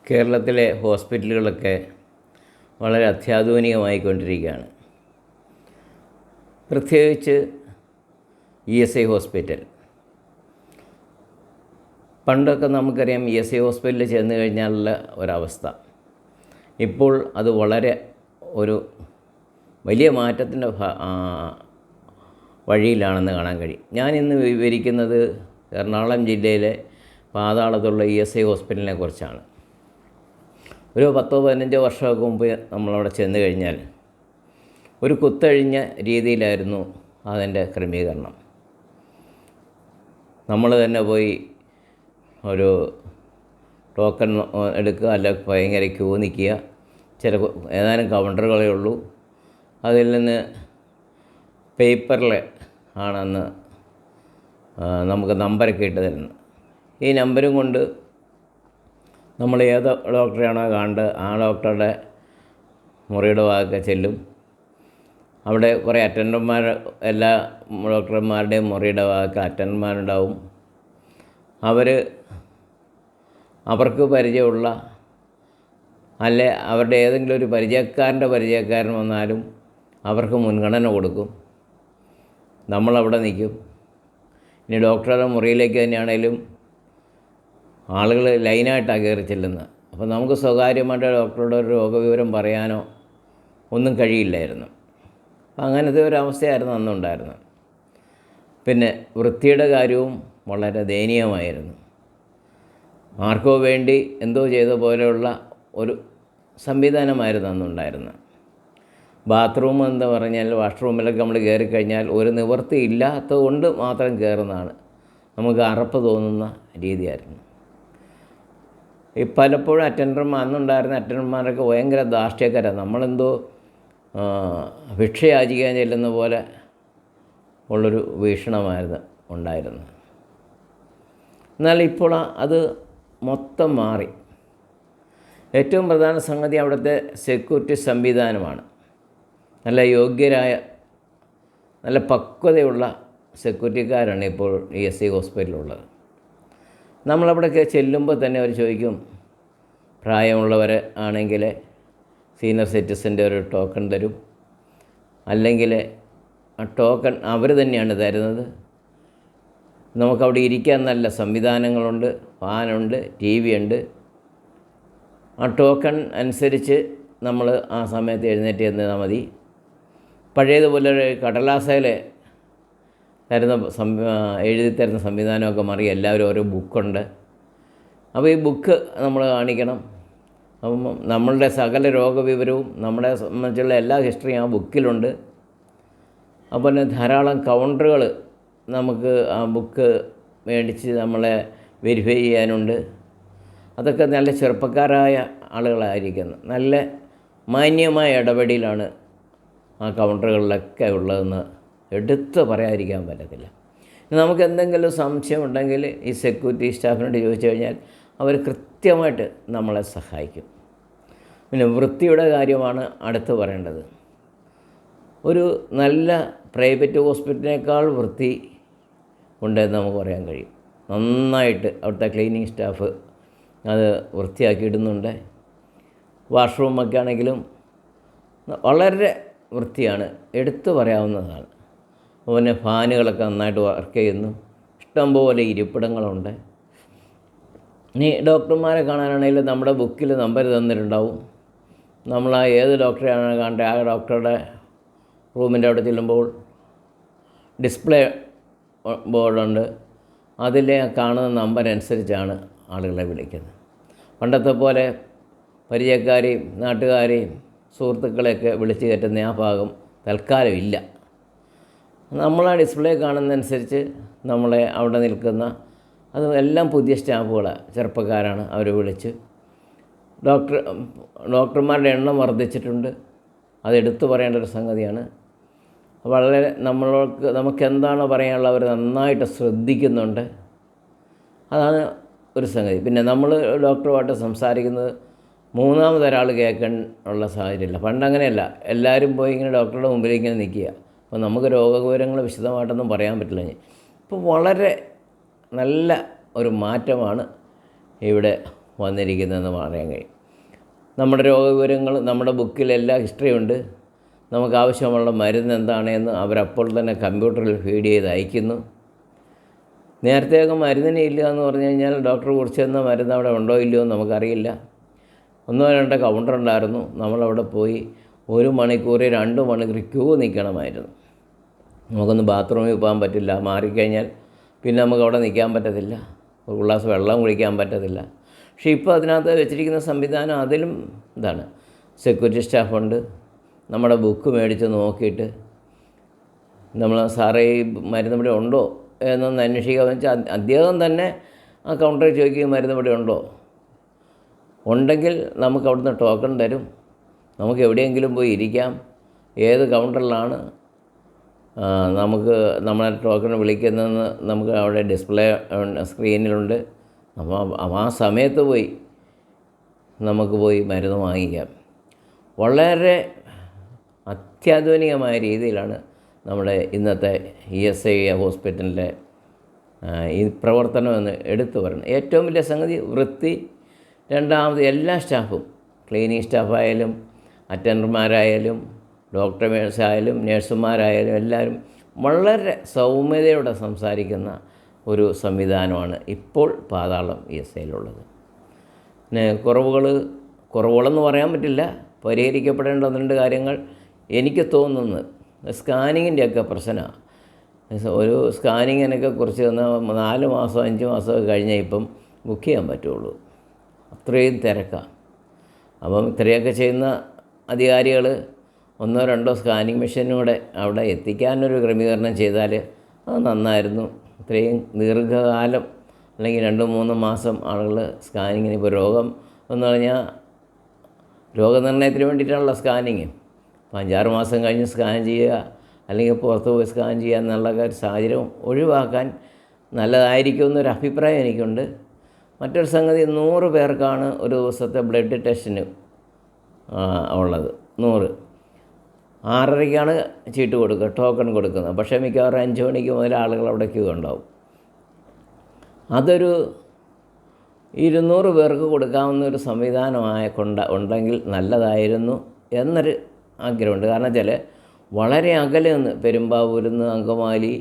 കേരളത്തിലെ ഹോസ്പിറ്റലുകളൊക്കെ വളരെ അത്യാധുനികമായിക്കൊണ്ടിരിക്കുകയാണ്. പ്രത്യേകിച്ച് ESI ഹോസ്പിറ്റൽ. പണ്ടൊക്കെ നമുക്കറിയാം ESI ഹോസ്പിറ്റലിൽ ചെന്ന് കഴിഞ്ഞാലുള്ള ഒരവസ്ഥ. ഇപ്പോൾ അത് വളരെ ഒരു വലിയ മാറ്റത്തിൻ്റെ വഴിയിലാണെന്ന് കാണാൻ കഴിയും. ഞാനിന്ന് വിവരിക്കുന്നത് എറണാകുളം ജില്ലയിലെ പാതാളത്തുള്ള ESI ഹോസ്പിറ്റലിനെ കുറിച്ചാണ്. ഒരു 10-15 വർഷമൊക്കെ മുമ്പ് നമ്മളവിടെ ചെന്ന് കഴിഞ്ഞാൽ ഒരു കുത്തഴിഞ്ഞ രീതിയിലായിരുന്നു അതിൻ്റെ ക്രമീകരണം. നമ്മൾ തന്നെ പോയി ഒരു ടോക്കൺ എടുക്കുക, അല്ല ഭയങ്കര ക്യൂ നിൽക്കുക. ഏതാനും കൗണ്ടറുകളേ ഉള്ളൂ. അതിൽ നിന്ന് പേപ്പറിൽ ആണെന്ന് നമുക്ക് നമ്പരൊക്കെ ഇട്ട് തരുന്നത്. ഈ നമ്പരും കൊണ്ട് നമ്മൾ ഏത് ഡോക്ടറെയാണോ കാണേണ്ടത് ആ ഡോക്ടറുടെ മുറിയുടെ ഭാഗമൊക്കെ ചെല്ലും. അവിടെ കുറേ അറ്റൻഡർമാർ, എല്ലാ ഡോക്ടർമാരുടെയും മുറിയുടെ ഭാഗമൊക്കെ അറ്റൻഡർമാരുണ്ടാവും. അവർക്ക് പരിചയമുള്ള, അല്ലെ അവരുടെ ഏതെങ്കിലും ഒരു പരിചയക്കാരൻ വന്നാലും അവർക്ക് മുൻഗണന കൊടുക്കും. നമ്മളവിടെ നിൽക്കും. ഇനി ഡോക്ടറുടെ മുറിയിലേക്ക് തന്നെയാണേലും ആളുകൾ ലൈനായിട്ടാണ് കയറി ചെല്ലുന്നത്. അപ്പോൾ നമുക്ക് സ്വകാര്യമായിട്ട് ഡോക്ടറുടെ ഒരു രോഗവിവരം പറയാനോ ഒന്നും കഴിയില്ലായിരുന്നു. അങ്ങനത്തെ ഒരവസ്ഥയായിരുന്നു അന്നുണ്ടായിരുന്നത്. പിന്നെ വൃത്തിയുടെ കാര്യവും വളരെ ദയനീയമായിരുന്നു. ആർക്കോ വേണ്ടി എന്തോ ചെയ്ത പോലെയുള്ള ഒരു സംവിധാനമായിരുന്നു അന്നുണ്ടായിരുന്നത്. ബാത്റൂം എന്ന് പറഞ്ഞാൽ വാഷ്റൂമിലൊക്കെ നമ്മൾ കയറിക്കഴിഞ്ഞാൽ ഒരു നിവൃത്തി ഇല്ലാത്തത് കൊണ്ട് മാത്രം കയറുന്നതാണ്. നമുക്ക് അറപ്പ് തോന്നുന്ന രീതിയായിരുന്നു. പലപ്പോഴും അന്നുണ്ടായിരുന്ന അറ്റൻഡർമാരൊക്കെ ഭയങ്കര ധാർഷ്ട്യക്കാരാണ്. നമ്മളെന്തോ ഭിക്ഷ യാചിക്കാൻ ചെല്ലുന്ന പോലെ ഉള്ളൊരു വീക്ഷണമായിരുന്നു ഉണ്ടായിരുന്നത്. എന്നാൽ ഇപ്പോൾ അത് മൊത്തം മാറി. ഏറ്റവും പ്രധാന സംഗതി അവിടുത്തെ സെക്യൂരിറ്റി സംവിധാനമാണ്. നല്ല യോഗ്യരായ, നല്ല പക്വതയുള്ള സെക്യൂരിറ്റിക്കാരാണ് ഇപ്പോൾ ESI ഹോസ്പിറ്റലിലുള്ളത്. നമ്മളവിടെയൊക്കെ ചെല്ലുമ്പോൾ തന്നെ അവർ ചോദിക്കും, പ്രായമുള്ളവർ ആണെങ്കിൽ സീനിയർ സിറ്റിസൻ്റെ ഒരു ടോക്കൺ തരും. അല്ലെങ്കിൽ ആ ടോക്കൺ അവർ തന്നെയാണ് തരുന്നത്. നമുക്കവിടെ ഇരിക്കാൻ നല്ല സംവിധാനങ്ങളുണ്ട്, ഫാനുണ്ട്, TV ഉണ്ട്. ആ ടോക്കൺ അനുസരിച്ച് നമ്മൾ ആ സമയത്ത് എഴുന്നേറ്റ് ചെന്നാൽ മതി. പഴയതുപോലെ കടലാസയിൽ എഴുതി തരുന്ന സംവിധാനമൊക്കെ മാറി. എല്ലാവരും ഓരോ ബുക്കുണ്ട്. അപ്പോൾ ഈ ബുക്ക് നമ്മൾ കാണിക്കണം. അപ്പം നമ്മളുടെ സകല രോഗവിവരവും നമ്മളെ സംബന്ധിച്ചുള്ള എല്ലാ ഹിസ്റ്ററിയും ആ ബുക്കിലുണ്ട്. അപ്പോൾ തന്നെ ധാരാളം കൗണ്ടറുകൾ നമുക്ക് ആ ബുക്ക് മേടിച്ച് നമ്മളെ വെരിഫൈ ചെയ്യാനുണ്ട്. അതൊക്കെ നല്ല ചെറുപ്പക്കാരായ ആളുകളായിരിക്കുന്നു. നല്ല മാന്യമായ ഇടപെടലാണ് ആ കൗണ്ടറുകളിലൊക്കെ ഉള്ളതെന്ന് എടുത്ത് പറയാതിരിക്കാൻ പറ്റത്തില്ല. നമുക്ക് എന്തെങ്കിലും സംശയമുണ്ടെങ്കിൽ ഈ സെക്യൂരിറ്റി സ്റ്റാഫിനോട് ചോദിച്ചു കഴിഞ്ഞാൽ അവർ കൃത്യമായിട്ട് നമ്മളെ സഹായിക്കും. പിന്നെ വൃത്തിയുടെ കാര്യമാണ് അടുത്ത് പറയേണ്ടത്. ഒരു നല്ല പ്രൈവറ്റ് ഹോസ്പിറ്റലിനേക്കാൾ വൃത്തി ഉണ്ടെന്ന് നമുക്ക് പറയാൻ കഴിയും. നന്നായിട്ട് അവിടുത്തെ ക്ലീനിങ് സ്റ്റാഫ് അത് വൃത്തിയാക്കിയിടുന്നുണ്ട്. വാഷ്റൂമൊക്കെ ആണെങ്കിലും വളരെ വൃത്തിയാണ്, എടുത്തു പറയാവുന്നതാണ്. പിന്നെ ഫാനുകളൊക്കെ നന്നായിട്ട് വർക്ക് ചെയ്യുന്നു. ഇഷ്ടംപോലെ ഇരിപ്പിടങ്ങളുണ്ട്. ഇനി ഡോക്ടർമാരെ കാണാനാണെങ്കിലും നമ്മുടെ ബുക്കിൽ നമ്പർ തന്നിട്ടുണ്ടാവും. നമ്മൾ ആ ഏത് ഡോക്ടറെയാണ് കാണേണ്ടത് ആ ഡോക്ടറുടെ റൂമിൻ്റെ അവിടെ ചെല്ലുമ്പോൾ ഡിസ്പ്ലേ ബോർഡുണ്ട്. അതിൽ കാണുന്ന നമ്പർ അനുസരിച്ചാണ് ആളുകളെ വിളിക്കുന്നത്. പണ്ടത്തെ പോലെ പരിചയക്കാരെയും നാട്ടുകാരെയും സുഹൃത്തുക്കളെയൊക്കെ വിളിച്ച് കയറ്റുന്ന ആ ഭാഗം തൽക്കാലം ഇല്ല. നമ്മൾ ആ ഡിസ്പ്ലേ കാണുന്നതനുസരിച്ച് നമ്മളെ അവിടെ നിൽക്കുന്ന അത് എല്ലാം പുതിയ സ്റ്റാഫുകളാണ്, ചെറുപ്പക്കാരാണ്. അവർ വിളിച്ച് ഡോക്ടർമാരുടെ എണ്ണം വർദ്ധിച്ചിട്ടുണ്ട്. അതെടുത്തു പറയേണ്ട ഒരു സംഗതിയാണ്. വളരെ നമുക്കെന്താണോ പറയാനുള്ളത് അവർ നന്നായിട്ട് ശ്രദ്ധിക്കുന്നുണ്ട്. അതാണ് ഒരു സംഗതി. പിന്നെ നമ്മൾ ഡോക്ടറുമായിട്ട് സംസാരിക്കുന്നത് മൂന്നാമതൊരാൾ കേൾക്കാൻ ഉള്ള സാഹചര്യമില്ല. പണ്ടങ്ങനെയല്ല, എല്ലാവരും പോയി ഇങ്ങനെ ഡോക്ടറുടെ മുമ്പിൽ ഇങ്ങനെ നിൽക്കുക. അപ്പോൾ നമുക്ക് രോഗവിവരങ്ങൾ വിശദമായിട്ടൊന്നും പറയാൻ പറ്റില്ല. ഇപ്പോൾ വളരെ നല്ല ഒരു മാറ്റമാണ് ഇവിടെ വന്നിരിക്കുന്നതെന്ന് പറയാൻ കഴിയും. നമ്മുടെ രോഗവിവരങ്ങൾ നമ്മുടെ ബുക്കിലെല്ലാം ഹിസ്റ്ററിയുണ്ട്. നമുക്ക് ആവശ്യമുള്ള മരുന്ന് എന്താണെന്ന് അവരപ്പോൾ തന്നെ കമ്പ്യൂട്ടറിൽ ഫീഡ് ചെയ്ത് അയക്കുന്നു. നേരത്തെയൊക്കെ മരുന്നിന് ഇല്ല എന്ന് പറഞ്ഞു കഴിഞ്ഞാൽ ഡോക്ടർ കുറിച്ച് തന്ന മരുന്ന് അവിടെ ഉണ്ടോ ഇല്ലയോ എന്ന് നമുക്കറിയില്ല. 1-2 കൗണ്ടർ ഉണ്ടായിരുന്നു. നമ്മളവിടെ പോയി 1 മണിക്കൂർ 2 മണിക്കൂർ ക്യൂ നിൽക്കണമായിരുന്നു. നമുക്കൊന്ന് ബാത്റൂമിൽ പോകാൻ പറ്റില്ല. മാറിക്കഴിഞ്ഞാൽ പിന്നെ നമുക്ക് അവിടെ നിൽക്കാൻ പറ്റത്തില്ല. ഒരു ഗ്ലാസ് വെള്ളം കുടിക്കാൻ പറ്റത്തില്ല. പക്ഷേ ഇപ്പോൾ അതിനകത്ത് വെച്ചിരിക്കുന്ന സംവിധാനം അതിലും ഇതാണ്. സെക്യൂരിറ്റി സ്റ്റാഫുണ്ട്. നമ്മുടെ ബുക്ക് മേടിച്ച് നോക്കിയിട്ട് നമ്മൾ സാറേ ഈ മരുന്ന് ഇവിടെ ഉണ്ടോ എന്നൊന്ന് അന്വേഷിക്കാൻ വെച്ചാൽ അദ്ദേഹം തന്നെ ആ കൗണ്ടറിൽ ചോദിക്കുകയും മരുന്ന് ഇവിടെ ഉണ്ടോ, ഉണ്ടെങ്കിൽ നമുക്ക് അവിടുന്ന് ടോക്കൺ തരും. നമുക്ക് എവിടെയെങ്കിലും പോയി ഇരിക്കാം. ഏത് കൗണ്ടറിലാണ് നമുക്ക് നമ്മളെ ടോക്കൺ വിളിക്കുന്നതെന്ന് നമുക്ക് അവിടെ ഡിസ്പ്ലേ സ്ക്രീനിലുണ്ട്. അപ്പോൾ ആ സമയത്ത് പോയി നമുക്ക് പോയി മരുന്ന് വാങ്ങിക്കാം. വളരെ അത്യാധുനികമായ രീതിയിലാണ് നമ്മുടെ ഇന്നത്തെ ESI ഹോസ്പിറ്റലിൻ്റെ ഈ പ്രവർത്തനമെന്ന് എടുത്തു പറയണം. ഏറ്റവും വലിയ സംഗതി വൃത്തി. രണ്ടാമത് എല്ലാ സ്റ്റാഫും, ക്ലീനിങ് സ്റ്റാഫായാലും അറ്റൻഡർമാരായാലും ഡോക്ടർമാരായാലും നഴ്സുമാരായാലും എല്ലാവരും വളരെ സൗമ്യതയോടെ സംസാരിക്കുന്ന ഒരു സംവിധാനമാണ് ഇപ്പോൾ പാതാളം ESIയിലുള്ളത്. പിന്നെ കുറവുകളെന്ന് പറയാൻ പറ്റില്ല. പരിഹരിക്കപ്പെടേണ്ട 1-2 കാര്യങ്ങൾ എനിക്ക് തോന്നുന്നത് സ്കാനിങ്ങിൻ്റെയൊക്കെ പ്രശ്നമാണ്. ഒരു സ്കാനിങ്ങിനൊക്കെ കുറിച്ച് 4 മാസം 5 മാസമൊക്കെ കഴിഞ്ഞാൽ ഇപ്പം ബുക്ക് ചെയ്യാൻ പറ്റുള്ളൂ. അത്രയും തിരക്കാണ്. അപ്പം ഇത്രയൊക്കെ ചെയ്യുന്ന അധികാരികൾ 1-2 സ്കാനിങ് മെഷീനൂടെ അവിടെ എത്തിക്കാനൊരു ക്രമീകരണം ചെയ്താൽ അത് നന്നായിരുന്നു. ഇത്രയും ദീർഘകാലം അല്ലെങ്കിൽ 2-3 മാസം ആളുകൾ സ്കാനിങ്ങിന്, ഇപ്പോൾ രോഗം എന്ന് പറഞ്ഞാൽ രോഗനിർണയത്തിന് വേണ്ടിയിട്ടാണല്ലോ സ്കാനിങ്. അപ്പോൾ 5-6 മാസം കഴിഞ്ഞ് സ്കാൻ ചെയ്യുക അല്ലെങ്കിൽ പുറത്ത് പോയി സ്കാൻ ചെയ്യുക എന്നുള്ള സാഹചര്യം ഒഴിവാക്കാൻ നല്ലതായിരിക്കുമെന്നൊരു അഭിപ്രായം എനിക്കുണ്ട്. മറ്റൊരു സംഗതി, 100 പേർക്കാണ് ഒരു ദിവസത്തെ ബ്ലഡ് ടെസ്റ്റിന് ഉള്ളത്. 100. 6:30ക്കാണ് ചീട്ട് കൊടുക്കുക, ടോക്കൺ കൊടുക്കുന്നത്. പക്ഷേ മിക്കവാറും 5 മണിക്ക് മുതൽ ആളുകൾ അവിടെ ക്യൂ ഉണ്ടാവും. അതൊരു 200 പേർക്ക് കൊടുക്കാവുന്ന ഒരു സംവിധാനമായ ഉണ്ടെങ്കിൽ നല്ലതായിരുന്നു എന്നൊരു ആഗ്രഹമുണ്ട്. കാരണം വെച്ചാൽ വളരെ അകലെ നിന്ന്, പെരുമ്പാവൂരിൽ നിന്ന്, അങ്കമാലി,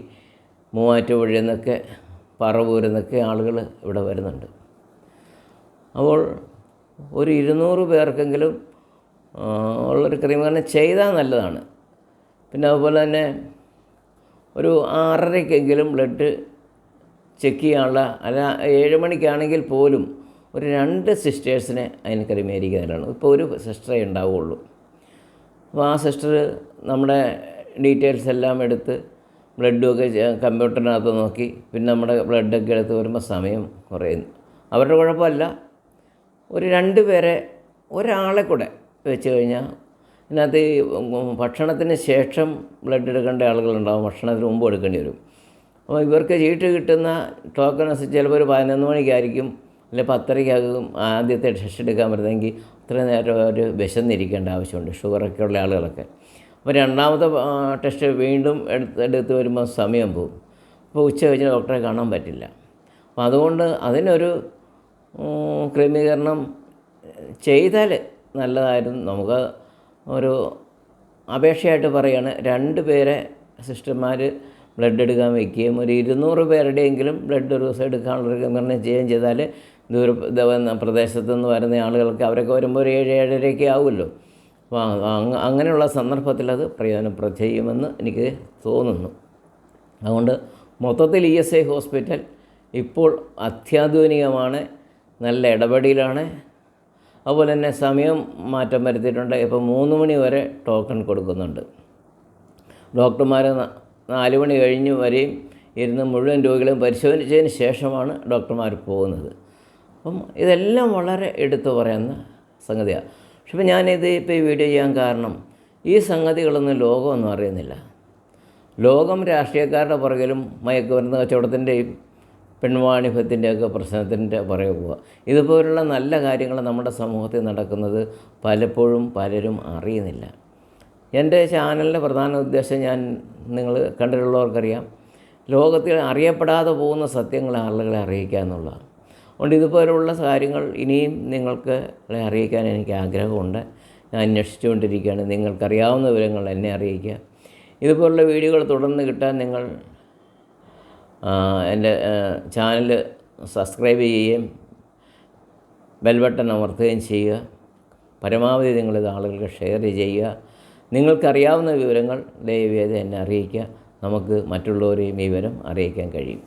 മൂവാറ്റുപുഴയിൽ നിന്നൊക്കെ, പറവൂരിൽ നിന്നൊക്കെ ആളുകൾ ഇവിടെ വരുന്നുണ്ട്. അപ്പോൾ ഒരു 200 പേർക്കെങ്കിലും ഉള്ളൊരു ക്രമീകരണം ചെയ്താൽ നല്ലതാണ്. പിന്നെ അതുപോലെ തന്നെ ഒരു 6:30ക്കെങ്കിലും ബ്ലഡ് ചെക്ക് ചെയ്യാനുള്ള, അല്ല 7 മണിക്കാണെങ്കിൽ പോലും ഒരു 2 സിസ്റ്റേഴ്സിനെ അതിന് ക്രമീകരിക്കുന്നതാണ്. ഇപ്പോൾ ഒരു സിസ്റ്ററേ ഉണ്ടാവുകയുള്ളൂ. അപ്പോൾ ആ സിസ്റ്റർ നമ്മുടെ ഡീറ്റെയിൽസ് എല്ലാം എടുത്ത് ബ്ലഡുമൊക്കെ കമ്പ്യൂട്ടറിനകത്ത് നോക്കി പിന്നെ നമ്മുടെ ബ്ലഡൊക്കെ എടുത്ത് വരുമ്പോൾ സമയം കുറയുന്നു. അവരുടെ കുഴപ്പമല്ല. ഒരു 2 പേരെ, ഒരാളെ കൂടെ വെച്ച് കഴിഞ്ഞാൽ ഇതിനകത്ത് ഭക്ഷണത്തിന് ശേഷം ബ്ലഡ് എടുക്കേണ്ട ആളുകളുണ്ടാകും, ഭക്ഷണത്തിന് മുമ്പ് എടുക്കേണ്ടി വരും. അപ്പോൾ ഇവർക്ക് ചീട്ട് കിട്ടുന്ന ടോക്കൺ അനുസരിച്ച് ചിലപ്പോൾ ഒരു 11 മണിക്കായിരിക്കും അല്ലെങ്കിൽ 10:30ക്കാകും ആദ്യത്തെ ടെസ്റ്റ് എടുക്കാൻ പറ്റുന്നതെങ്കിൽ അത്രയും നേരം ഒരു വിശന്നിരിക്കേണ്ട ആവശ്യമുണ്ട്, ഷുഗറൊക്കെ ഉള്ള ആളുകളൊക്കെ. അപ്പോൾ രണ്ടാമത്തെ ടെസ്റ്റ് വീണ്ടും എടുത്ത് വരുമ്പോൾ സമയം പോകും. അപ്പോൾ ഉച്ച കഴിഞ്ഞ് ഡോക്ടറെ കാണാൻ പറ്റില്ല. അപ്പോൾ അതുകൊണ്ട് അതിനൊരു ക്രമീകരണം ചെയ്താൽ നല്ലതായിരുന്നു. നമുക്ക് ഒരു അപേക്ഷയായിട്ട് പറയുകയാണ്, 2 പേരെ സിസ്റ്റർമാർ ബ്ലഡ് എടുക്കാൻ വയ്ക്കുകയും ഒരു 200 പേരുടെയെങ്കിലും ബ്ലഡ് ഒരു ദിവസം എടുക്കാനുള്ളൊരു ക്രമീകരണം ചെയ്യുകയും ചെയ്താൽ പ്രദേശത്തു നിന്ന് വരുന്ന ആളുകൾക്ക്, അവരൊക്കെ വരുമ്പോൾ ഒരു 7-7:30 ആവുമല്ലോ. അപ്പോൾ അങ്ങനെയുള്ള സന്ദർഭത്തിൽ അത് പ്രയോജനപ്രദം ചെയ്യുമെന്ന് എനിക്ക് തോന്നുന്നു. അതുകൊണ്ട് മൊത്തത്തിൽ ESI ഹോസ്പിറ്റൽ ഇപ്പോൾ അത്യാധുനികമാണ്, നല്ല ഇടപെടലാണ്. അതുപോലെ തന്നെ സമയം മാറ്റം വരുത്തിയിട്ടുണ്ട്. ഇപ്പോൾ 3 മണി വരെ ടോക്കൺ കൊടുക്കുന്നുണ്ട്. ഡോക്ടർമാർ 4 മണി കഴിഞ്ഞ് വരെയും ഇരുന്ന് മുഴുവൻ രോഗികളെയും പരിശോധിച്ചതിന് ശേഷമാണ് ഡോക്ടർമാർ പോകുന്നത്. അപ്പം ഇതെല്ലാം വളരെ എടുത്തു പറയുന്ന സംഗതിയാണ്. പക്ഷെ ഇപ്പോൾ ഞാനിത് ഇപ്പോൾ ഈ വീഡിയോ ചെയ്യാൻ കാരണം, ഈ സംഗതികളൊന്നും ലോകമൊന്നും അറിയുന്നില്ല. ലോകം രാഷ്ട്രീയക്കാരുടെ പുറകിലും മയക്കുമരുന്ന് കച്ചവടത്തിൻ്റെയും പെൺവാണിഭത്തിൻ്റെയൊക്കെ പ്രശ്നത്തിൻ്റെ പുറകെ പോവുക. ഇതുപോലുള്ള നല്ല കാര്യങ്ങൾ നമ്മുടെ സമൂഹത്തിൽ നടക്കുന്നത് പലപ്പോഴും പലരും അറിയുന്നില്ല. എൻ്റെ ചാനലിൻ്റെ പ്രധാന ഉദ്ദേശം നിങ്ങൾ കണ്ടിട്ടുള്ളവർക്കറിയാം, ലോകത്തിൽ അറിയപ്പെടാതെ പോകുന്ന സത്യങ്ങൾ ആളുകളെ അറിയിക്കുക എന്നുള്ളതാണ്. അതുകൊണ്ട് ഇതുപോലുള്ള കാര്യങ്ങൾ ഇനിയും നിങ്ങൾക്ക് അറിയിക്കാൻ എനിക്ക് ആഗ്രഹമുണ്ട്. ഞാൻ അന്വേഷിച്ചുകൊണ്ടിരിക്കുകയാണ്. നിങ്ങൾക്കറിയാവുന്ന വിവരങ്ങൾ എന്നെ അറിയിക്കുക. ഇതുപോലുള്ള വീഡിയോകൾ തുടർന്ന് കിട്ടാൻ നിങ്ങൾ എൻ്റെ ചാനൽ സബ്സ്ക്രൈബ് ചെയ്യുകയും ബെൽ ബട്ടൺ അമർത്തുകയും ചെയ്യുക. പരമാവധി നിങ്ങളിത് ആളുകൾക്ക് ഷെയർ ചെയ്യുക. നിങ്ങൾക്കറിയാവുന്ന വിവരങ്ങൾ ദയവേത് എന്നെ അറിയിക്കുക. നമുക്ക് മറ്റുള്ളവരെയും ഈ വിവരം അറിയിക്കാൻ കഴിയും.